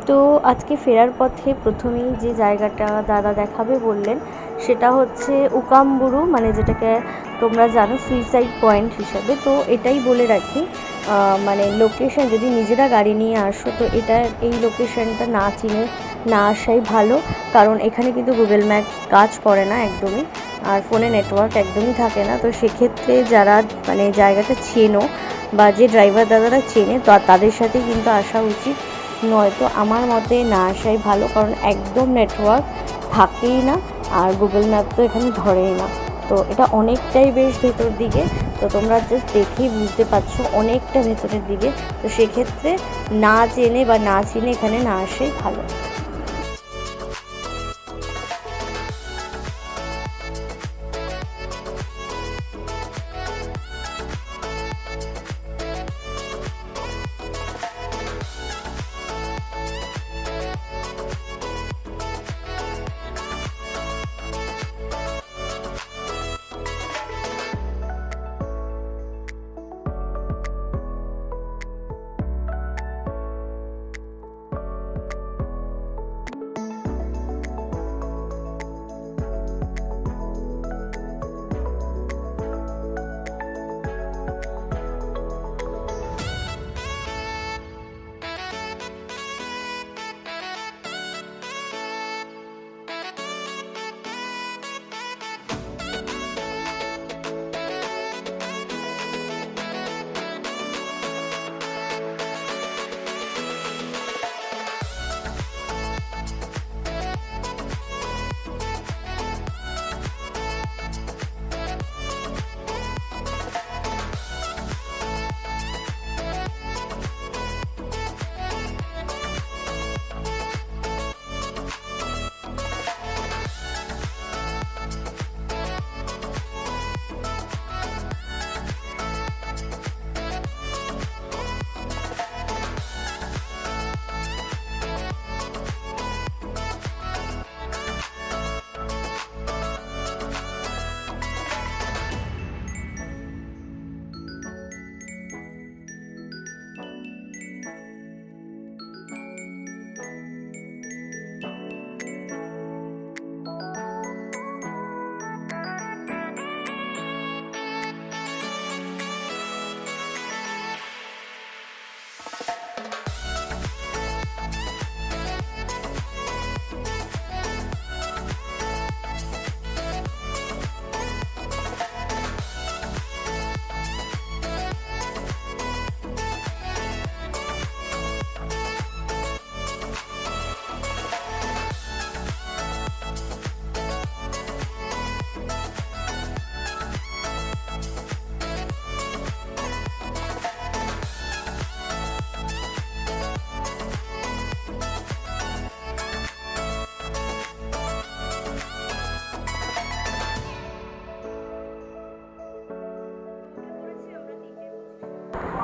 তো আজকে ফেরার পথে প্রথমেই যে জায়গাটা দাদা দেখাবে বললেন সেটা হচ্ছে উকামবুরু, মানে যেটাকে তোমরা জানো সুইসাইড পয়েন্ট হিসাবে। তো এটাই বলে রাখি, মানে লোকেশন যদি নিজেরা গাড়ি নিয়ে আসো তো এই লোকেশনটা না চিনে না আসাই ভালো, কারণ এখানে কিন্তু গুগল ম্যাপ কাজ করে না একদমই, আর ফোনে নেটওয়ার্ক একদমই থাকে না। তো সেক্ষেত্রে যারা মানে জায়গাটা চেনো বা যে ড্রাইভার দাদারা চেনে তো তাদের সাথেই কিন্তু আসা উচিত, নয়তো আমার মতে না আসাই ভালো, কারণ একদম নেটওয়ার্ক থাকেই না, আর গুগল ম্যাপ তো এখানে ধরেই না। তো এটা অনেকটাই বেশ ভেতর দিকে, তো তোমরা জাস্ট দেখেই বুঝতে পারছো অনেকটা ভেতরের দিকে। তো সেক্ষেত্রে না জেনে বা না চিনে এখানে না আসাই ভালো।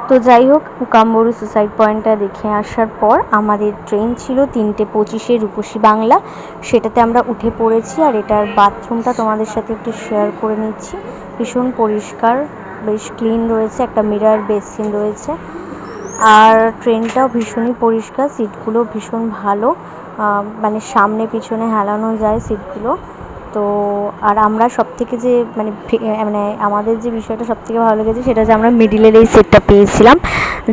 তো যাই হোক, কাম্বরু সুসাইড পয়েন্টটা দেখে আসার পর আমাদের ট্রেন ছিল 3:25-এ রূপসী বাংলা, সেটাতে আমরা উঠে পড়েছি। আর এটার বাথরুমটা তোমাদের সাথে একটু শেয়ার করে নিচ্ছি। ভীষণ পরিষ্কার, বেশ ক্লিন রয়েছে, একটা মিরর বেসিন রয়েছে। আর ট্রেনটাও ভীষণই পরিষ্কার, সিটগুলো ভীষণ ভালো, মানে সামনে পিছনে হেলানো যায় সিটগুলো। তো আর আমরা সবথেকে যে মানে আমাদের যে বিষয়টা সবথেকে ভালো লেগেছে সেটা যে আমরা মিডিলের এই সিটটা পেয়েছিলাম,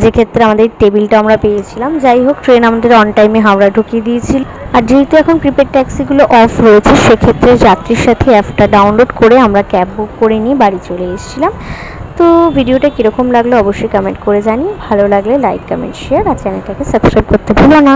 যে ক্ষেত্রে আমাদের টেবিলটা আমরা পেয়েছিলাম। যাই হোক, ট্রেন আমাদের অন টাইমে হাওড়া ঢুকিয়ে দিয়েছিল। আর যেহেতু এখন প্রিপেড ট্যাক্সিগুলো অফ রয়েছে, সেক্ষেত্রে যাত্রীর সাথে অ্যাপটা ডাউনলোড করে আমরা ক্যাব বুক করে নিয়ে বাড়ি চলে এসেছিলাম। তো ভিডিওটা কীরকম লাগলো অবশ্যই কমেন্ট করে জানি। ভালো লাগলে লাইক, কমেন্ট, শেয়ার আর চ্যানেলটাকে সাবস্ক্রাইব করতে ভুলো না।